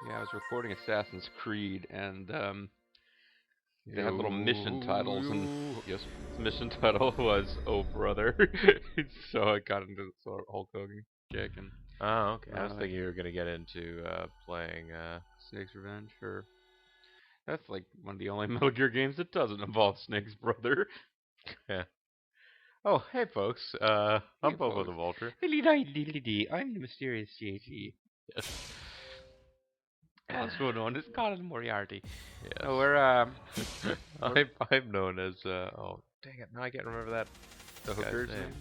Yeah, I was recording Assassin's Creed, and they had little mission titles, and Yes. the mission title was "Oh Brother," so I got into this sort of Hulk Hogan kick, and Oh, okay. I was like thinking you were gonna get into playing. Snake's Revenge. Or that's like one of the only Metal Gear games that doesn't involve Snake's brother. Yeah. Oh, hey folks. Hey, I'm Popo folks. the Vulture. I'm the mysterious JG. Yes. Also known as Colin Moriarty. Yes. Oh, I'm known as. Oh, dang it! Now I can't remember that the guy's hooker's name. name.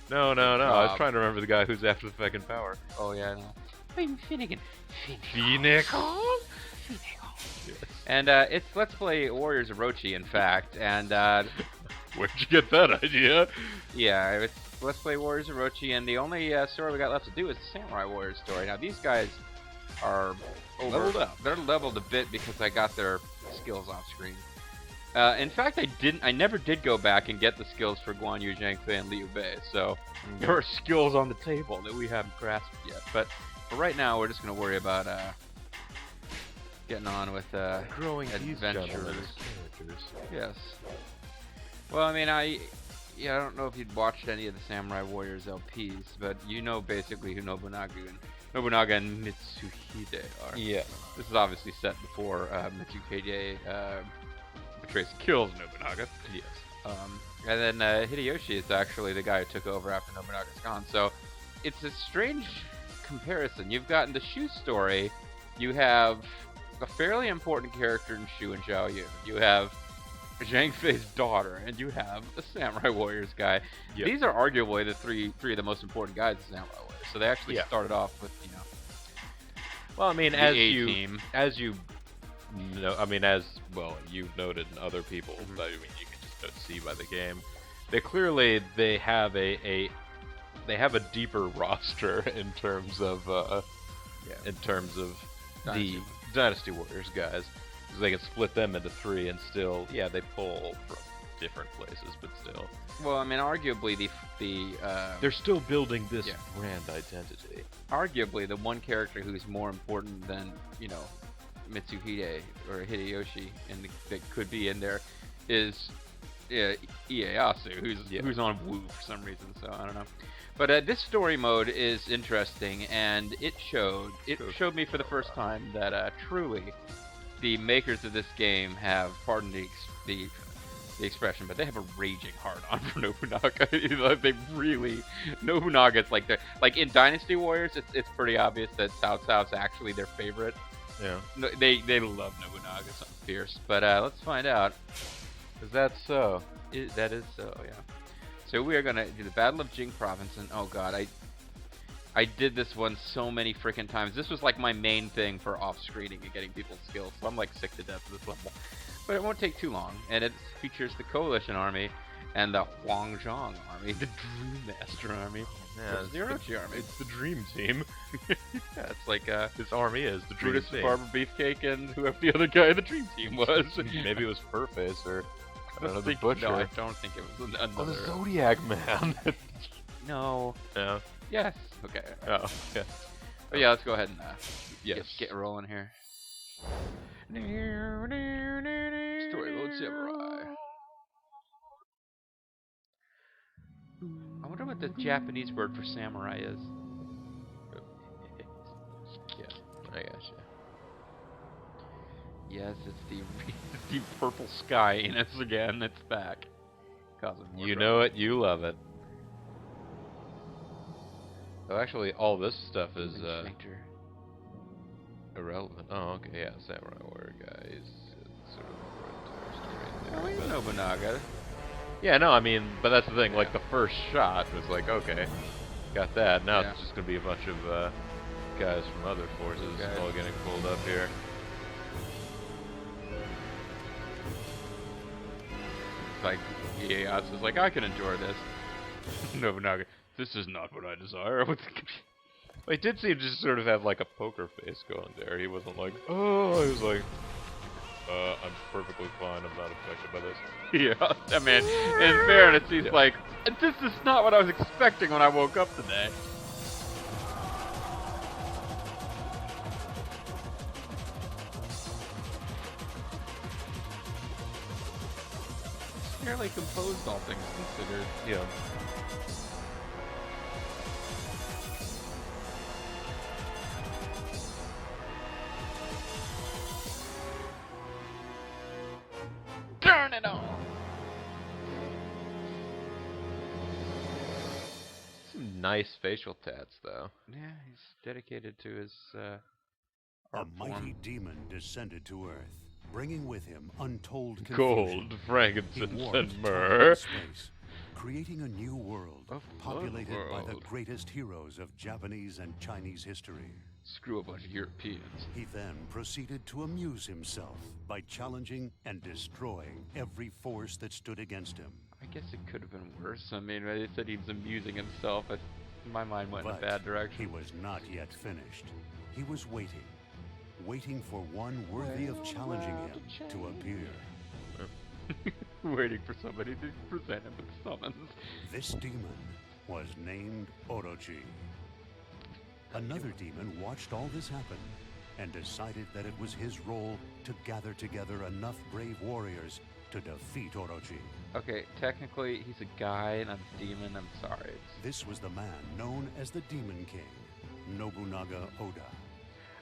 No. I was Rob. trying to remember the guy who's after the fucking power. Oh yeah, no. I'm Finnegan. Phoenix. Yes. And it's Let's Play Warriors Orochi, in fact. And Where'd you get that idea? yeah, it's Let's Play Warriors Orochi, and the only story we got left to do is the Samurai Warriors story. Now these guys are Leveled up. They're leveled a bit because I got their skills off screen. In fact, I never did go back and get the skills for Guan Yu, Zhang Fei, and Liu Bei. So there are skills on the table that we haven't grasped yet. But for right now, we're just going to worry about getting on with Growing these adventures. gentlemen as characters. Yes. Well, I mean, I don't know if you'd watched any of the Samurai Warriors LPs, but you know basically who Nobunaga and Mitsuhide are. Yeah. This is obviously set before Mitsuhide betrays and kills Nobunaga. Yes. And then Hideyoshi is actually the guy who took over after Nobunaga's gone. So it's a strange comparison. You've got in the Shu story, you have a fairly important character in Shu and Zhao Yun. You have Zhang Fei's daughter, and you have a Samurai Warriors guy. Yep. These are arguably the three of the most important guys in Samurai Warriors. So they actually started off with, Well, I mean, the as A-team. you know, I mean, as well, you've noted in other people, but I mean, you can just see by the game, they have a deeper roster in terms of the Dynasty Warriors guys. 'Cause they can split them into three, and still, they pull from different places, but still. Well, I mean, arguably They're still building this brand identity. Arguably, the one character who's more important than Mitsuhide or Hideyoshi, and that could be in there, is Ieyasu, who's on Wu for some reason. So I don't know. But this story mode is interesting, and it showed me for the first time that truly the makers of this game have, pardon the expression, but they have a raging hard-on for Nobunaga. They really, Nobunaga's like in Dynasty Warriors, it's pretty obvious that Cao Cao's actually their favorite. Yeah. No, they love Nobunaga, something fierce. But let's find out. Is that so? That is so, yeah. So we are gonna do the Battle of Jing Province, and oh god, I did this one so many freaking times. This was like my main thing for off-screening and getting people's skills, so I'm like sick to death of this level. But it won't take too long, and it features the Coalition Army and the Huangzhong Army, the Dream Master Army. Yeah, It's the Orochi Army. It's the Dream Team. Yeah, it's like This army is the Dream Brutus, Team. Barber Beefcake, and whoever the other guy in the Dream Team was. Maybe it was Furface or I don't know, the No, Butcher. I don't think it was another. Oh, the Zodiac Man. No. Yeah. Yes. Okay. Oh, yeah. But yeah, let's go ahead and get rolling here. Story Mode Samurai. I wonder what the Japanese word for samurai is. Yeah, I gotcha. Yes, it's the purple sky in us again. It's back. Causing more You trouble. know it, you love it. So actually, all this stuff is irrelevant. Oh, okay, yeah, Samurai Warrior guy is sort of Oh, right he's there. Nobunaga. Yeah, no, I mean, but that's the thing. Like the first shot was like, okay, got that. Now Yeah. it's just gonna be a bunch of guys from other forces all getting pulled up here. It's like Ieyasu's like, I can endure this. Nobunaga, this is not what I desire. Well, he did seem to just sort of have like a poker face going there. He wasn't like, oh, he was like, I'm perfectly fine. I'm not affected by this. Yeah, I mean, in fairness, he's like, this is not what I was expecting when I woke up today. fairly composed, all things considered. Yeah. Turn it on! Some nice facial tats, though. Yeah, he's dedicated to his, A art mighty form. demon descended to Earth, bringing with him untold confusion. Gold, He frankincense, warped and time myrrh. and space, creating a new world, A populated by the world. greatest heroes of Japanese and Chinese history. Screw a bunch of Europeans. He then proceeded to amuse himself by challenging and destroying every force that stood against him. I guess it could have been worse. I mean, they said he was amusing himself. My mind went in a But bad he direction. was not yet finished. He was waiting for one worthy of challenging him to appear. Waiting for somebody to present him with summons. This demon was named Orochi. Another demon watched all this happen and decided that it was his role to gather together enough brave warriors to defeat Orochi. Okay, technically he's a guy, not a demon. I'm sorry. This was the man known as the Demon King, Nobunaga Oda.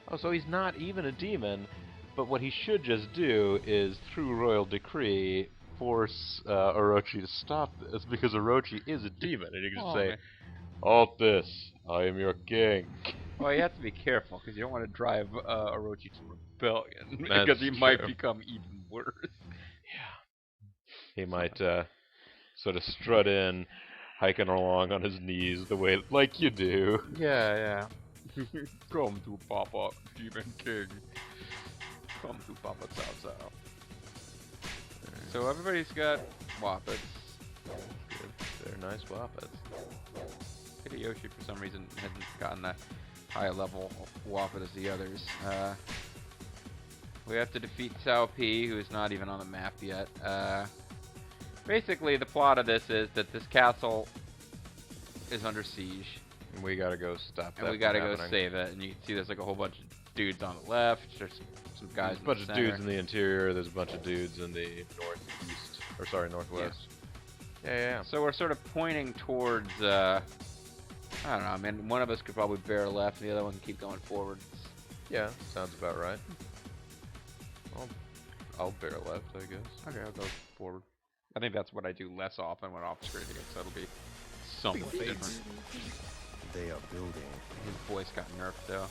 Oh, so he's not even a demon, but what he should just do is, through royal decree, force Orochi to stop this, because Orochi is a demon, and you can just say, man. "Halt this! I am your king." Well, you have to be careful because you don't want to drive Orochi to rebellion That's because he might true. become even worse. He might sort of strut in, hiking along on his knees, the way like you do. Yeah. Come to Papa, Demon King. Come to Papa Cao Cao. So everybody's got Wappets. They're nice wappets. Hideyoshi, for some reason, hasn't gotten a high level Wappet as the others. We have to defeat Cao Pi, who is not even on the map yet. Basically, the plot of this is that this castle is under siege. And we gotta go stop that. And we gotta go save it, and you can see there's like a whole bunch of dudes on the left, there's some guys There's a in bunch the of center. dudes in the interior, there's a bunch of dudes in the northeast, or sorry, northwest. Yeah. So we're sort of pointing towards, I don't know, I mean, one of us could probably bear left, and the other one can keep going forward. Yeah, sounds about right. I'll bear left, I guess. Okay, I'll go forward. I think that's what I do less often when off screen, so it'll be somewhat different. They are building His voice got nerfed, though.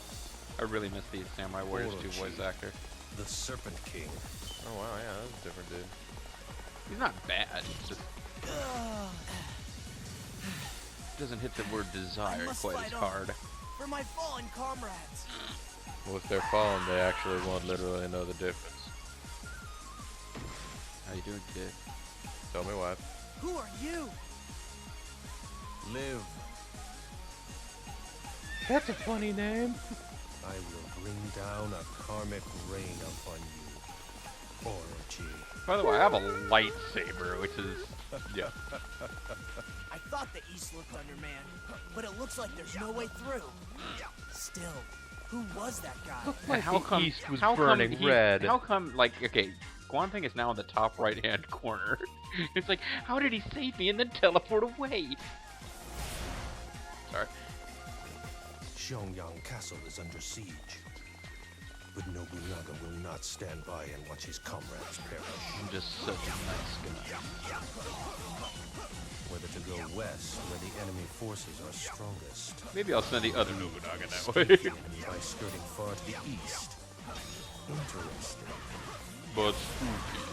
I really miss the Samurai Warriors 2 voice actor. the Serpent King. Oh wow, yeah, that's a different dude. He's not bad, he's just doesn't hit the word desire quite as hard. For my fallen comrades. Well, if they're fallen, they actually won't literally know the difference. How you doing, kid? Tell me what. Who are you? Live. That's a funny name. I will bring down a karmic rain upon you, Orochi. By the way, I have a lightsaber, which is yeah. I thought the east looked undermanned, but it looks like there's no way through. Still, who was that guy? And how come east was how come burning he- red. How come, like, okay, Guan Ping is now in the top right-hand corner. It's like, how did he save me and then teleport away? Sorry. Xiangyang Castle is under siege. But Nobunaga will not stand by and watch his comrades perish. I'm just such a nice guy. Whether to go west, where the enemy forces are strongest, Maybe I'll send the other Nobunaga that way. the enemy by skirting far to the east. Interesting. But spooky.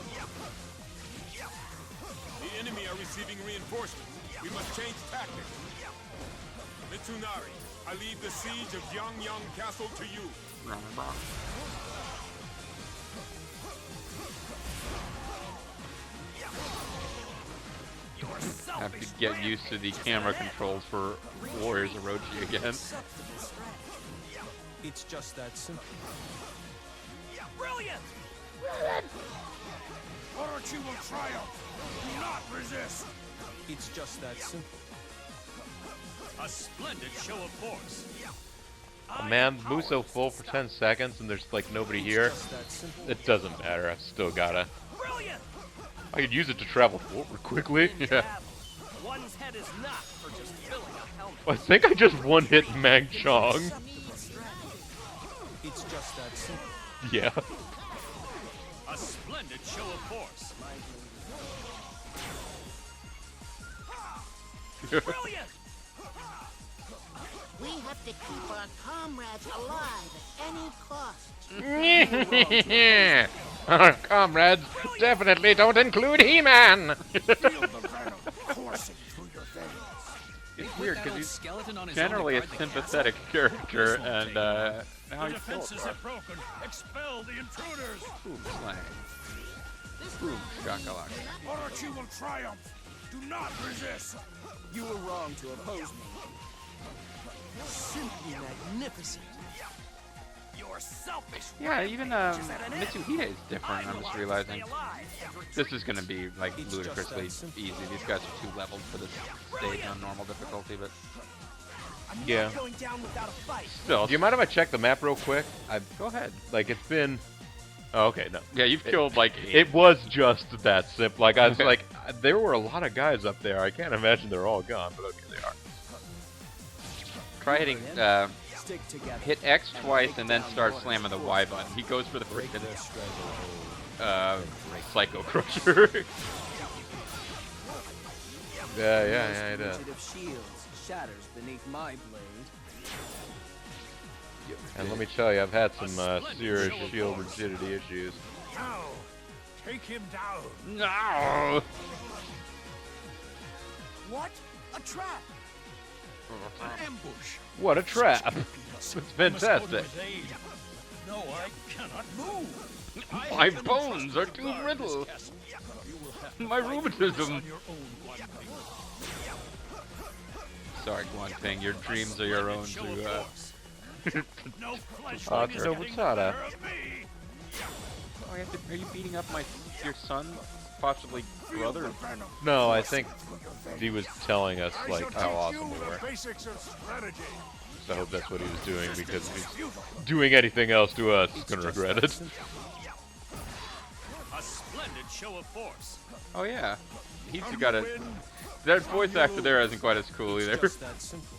The enemy are receiving reinforcements. We must change tactics. Mitsunari, I leave the siege of Yangyang Castle to you. Have to get used to the camera controls for Warriors Orochi again. It's just that simple. Brilliant! Orochi will triumph. Do not resist. It's just that simple. A splendid show of force. Oh, man, Muso full for 10 seconds and there's like nobody here. Just that simple. It doesn't matter. I've still gotta. Brilliant! I could use it to travel forward quickly. Yeah. One's head is not for just filling a helmet. I think I just one-hit Mang Chong. It's just that simple. Yeah. A splendid show of force. Brilliant! We have to keep our comrades alive at any cost. Our comrades definitely don't include He-Man. It's weird because he's generally a sympathetic character, and now he's killed. Defenses are broken. Expel the intruders. Boom slang. Boom shakalaka. Orochi will triumph. Do not resist. You were wrong to oppose me. Simply magnificent. You're selfish. Yeah, even Mitsuhide is different. I'm just realizing this is gonna be like ludicrously easy. These guys are 2 levels for this stage on normal difficulty, but Yeah. Going down without a fight. still. Do you mind if I check the map real quick? Go ahead. Like, it's been... Oh, okay, no. Yeah, you've killed like 8. It was just that simple. Like, I was Okay. like, there were a lot of guys up there. I can't imagine they're all gone, but okay, they are. Try hitting Stick together. hit X twice and then start slamming the Y button. He goes for the freaking Psycho Crusher. Yeah, it does. Of shields shatters beneath my blade. And let me tell you, I've had some serious shield rigidity issues. Now, take him down. No. What? A trap! An ambush. What a trap! It's fantastic. No, I cannot move. My bones are too brittle. My rheumatism. Sorry, Guan Ping. Your dreams are your own to. No flesh Oh, it's Nobunaga. Oh, are you beating up your son, possibly brother? No, I think he was telling us like how awesome we were. Basics of strategy. So I hope that's what he was doing, because if he's doing anything else to us, he's gonna regret it. A splendid show of force. Oh yeah, he's got a. That voice actor there isn't quite as cool either. Just that simple.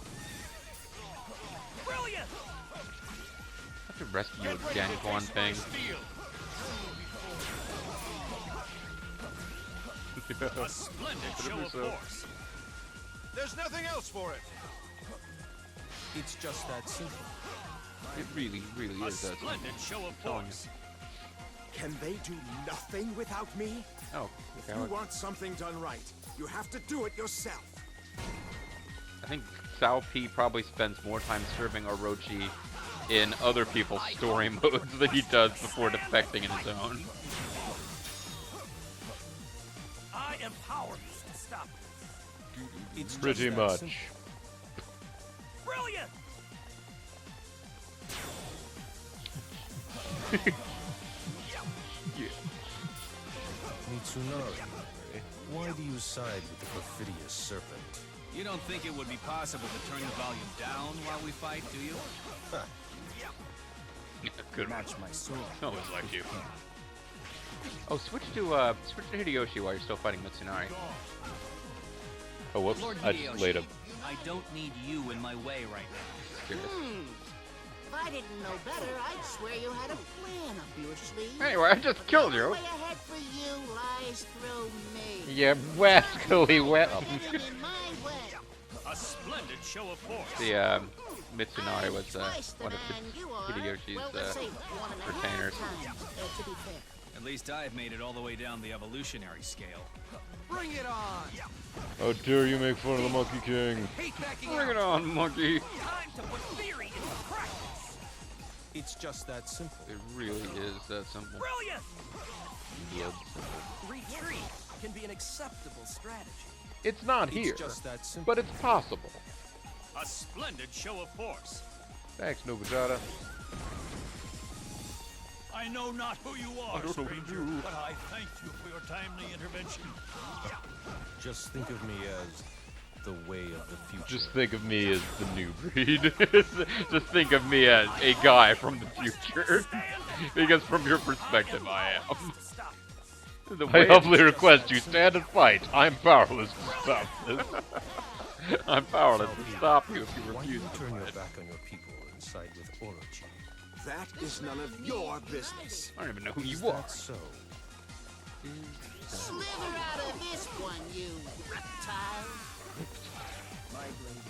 Brilliant! I have to rescue you again, Guan Ping. A splendid show of force. There's nothing else for it. It's just that simple. It really, really A is that. splendid show of Telling you. force. Can they do nothing without me? Oh, If okay. you want something done right, you have to do it yourself. I think Sao P probably spends more time serving Orochi in other people's story modes than he does before defecting in his own. I am powerless to stop this. It's Pretty just that much. simple. Brilliant! Mitsunari, why do you side with the perfidious serpent? You don't think it would be possible to turn the volume down while we fight, do you? Good Match my sword. Always like you. Oh, switch to Hideyoshi while you're still fighting Mitsunari. Oh, whoops! Lord I just laid a. I don't need you in my way right now. Serious. If I didn't know better, I'd swear you had a plan up your sleeve. Anyway, I just killed The you. way ahead for you lies through me. You rascally wet. Get in my way. A splendid show of force. The Mitsunari was Twice the one of man you are. Hideyoshi's Well, let's say 1.5 retainers. times, to be fair. At least I've made it all the way down the evolutionary scale. Bring it on! How dare you make fun of the Monkey King? Hate backing Bring it out! on, monkey. Time to put theory into practice! It's just that simple. It really is that simple. Brilliant! Yeah. Retreat can be an acceptable strategy. It's not It's here, just that simple. but it's possible. A splendid show of force. Thanks, Nobunaga. I know not who you are, don't know stranger, you. but I thank you for your timely intervention. Just think of me as the way of the future. Just think of me as the new breed. Just think of me as a guy from the future. Because from your perspective, I am. Stop. The I way humbly request you stand and fight. I'm powerless to stop this. I'm powerless to stop you if you Why do refuse you to turn your fight. back on your people and side with Orochi? That is none of your business. I don't even know who Is you are. that so? Slither out of this one, you reptile. My blade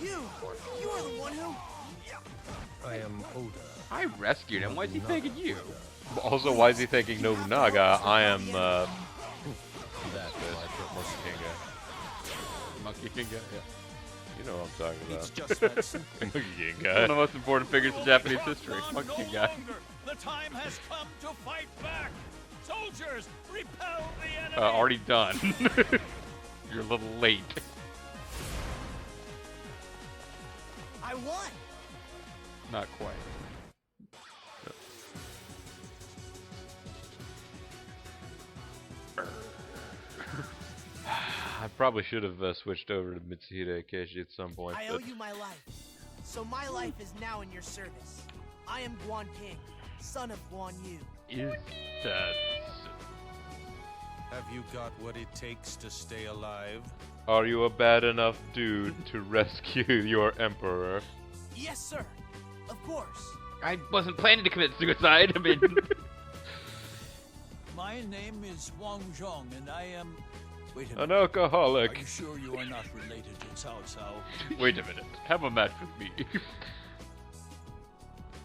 is yours. You are the one who... I am Oda. I rescued him. Why is he thanking you? Also, why is he thanking Nobunaga? I am, That Monkey King guy. Monkey King guy, yeah. You know what I'm talking about. It's just that simple. Monkey King One of the guy. most important figures in Japanese history. Monkey King guy. The time has come to fight back. Soldiers, repel the enemy. Already done. You're a little late. I won. Not quite. I probably should have switched over to Mitsuhide Akechi at some point. I owe But you my life. So my life is now in your service. I am Guan Ping, son of Guan Yu. Is that... Have you got what it takes to stay alive? are you a bad enough dude to rescue your emperor? Yes, sir. Of course. I wasn't planning to commit suicide. I mean... My name is Wang Zhong, and I am... Wait a An minute. Are alcoholic. you sure you are not related to Cao Cao? Wait a minute. Have a match with me.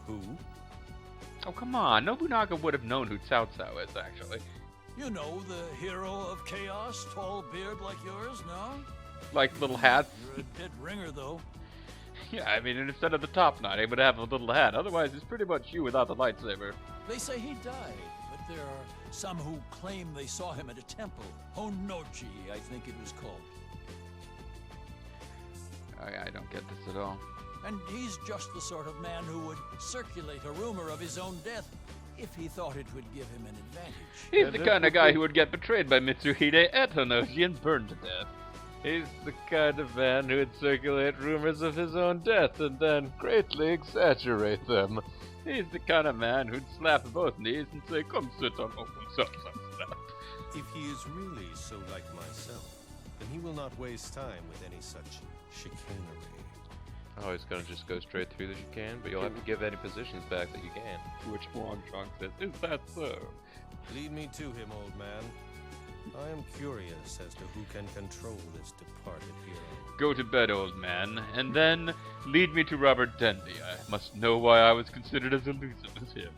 Who? Oh, come on. Nobunaga would have known who Cao Cao is, actually. You know, the hero of chaos, tall beard like yours, no? Like little hats. You're a dead ringer, though. Yeah, I mean, instead of the top knot, he would have a little hat. Otherwise, it's pretty much you without the lightsaber. They say he died, but there are some who claim they saw him at a temple. Onochi, I think it was called. I don't get this at all. And he's just the sort of man who would circulate a rumor of his own death if he thought it would give him an advantage. He's the kind of guy who would get betrayed by Mitsuhide at Onochi and burned to death. He's the kind of man who would circulate rumors of his own death and then greatly exaggerate them. He's the kind of man who'd slap both knees and say, "Come sit on open lap." If he is really so like myself, then he will not waste time with any such chicanery. Oh, he's gonna just go straight through that you can, but you'll have to give any positions back that you can. To which Wang Zhong says, "Is that so?" Lead me to him, old man. I am curious as to who can control this departed hero. Go to bed, old man, and then lead me to Robert Denby. I must know why I was considered as elusive as him.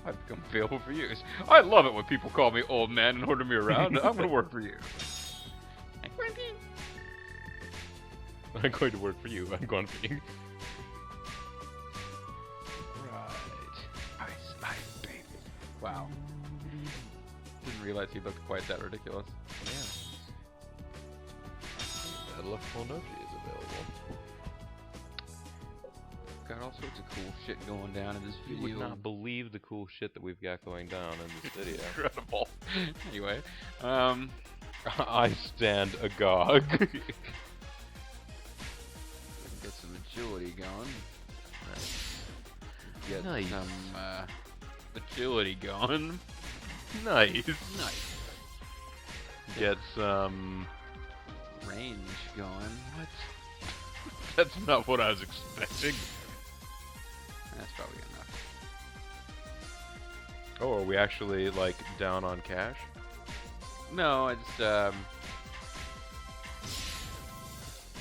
I've become available for use. I love it when people call me old man and order me around. I'm gonna work for you. I'm going to work for you. I'm going to be. Right. Ice, baby. Wow. Didn't realize he looked quite that ridiculous. Yeah. Battle of Onochi is available. Got all sorts of cool shit going down in this You video. would not believe the cool shit that we've got going down in this video. Incredible. Anyway, I stand agog. get some agility going. Get Nice. some agility going. Nice. Nice. Get some. Range going. What? That's not what I was expecting. That's probably enough. Oh, are we actually like down on cash? No, I just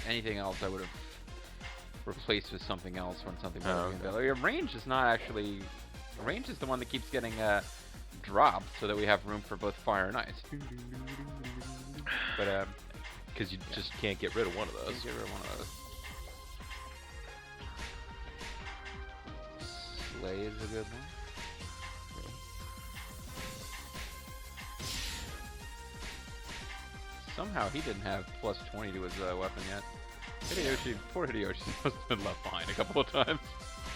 anything else I would have replaced with something else when something better Oh, became okay. available. Yeah, range is not actually. Range is the one that keeps getting dropped, so that we have room for both fire and ice. But Because you just can't get rid of one of those. let's get rid of one of those. Slay is a good one. Somehow he didn't have plus 20 to his weapon yet. Hideyoshi, poor Hideyoshi must have been left behind a couple of times.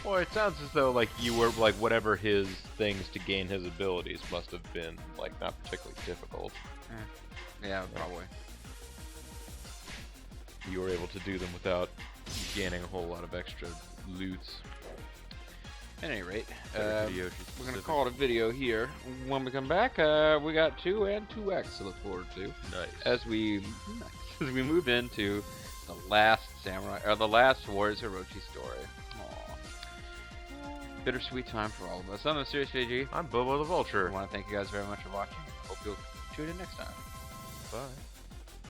Well, it sounds as though like you were like whatever his things to gain his abilities must have been like not particularly difficult. Yeah, probably. You were able to do them without gaining a whole lot of extra loots. At any rate, Hideyoshi we're going to specific. call it a video here. When we come back, we got 2 and 2X to look forward to. Nice. As we move into the last samurai, or the last Warriors Orochi story. Aww. Bittersweet time for all of us. I'm the Serious JG. I'm Bobo the Vulture. I want to thank you guys very much for watching. Hope you'll tune in next time. Bye.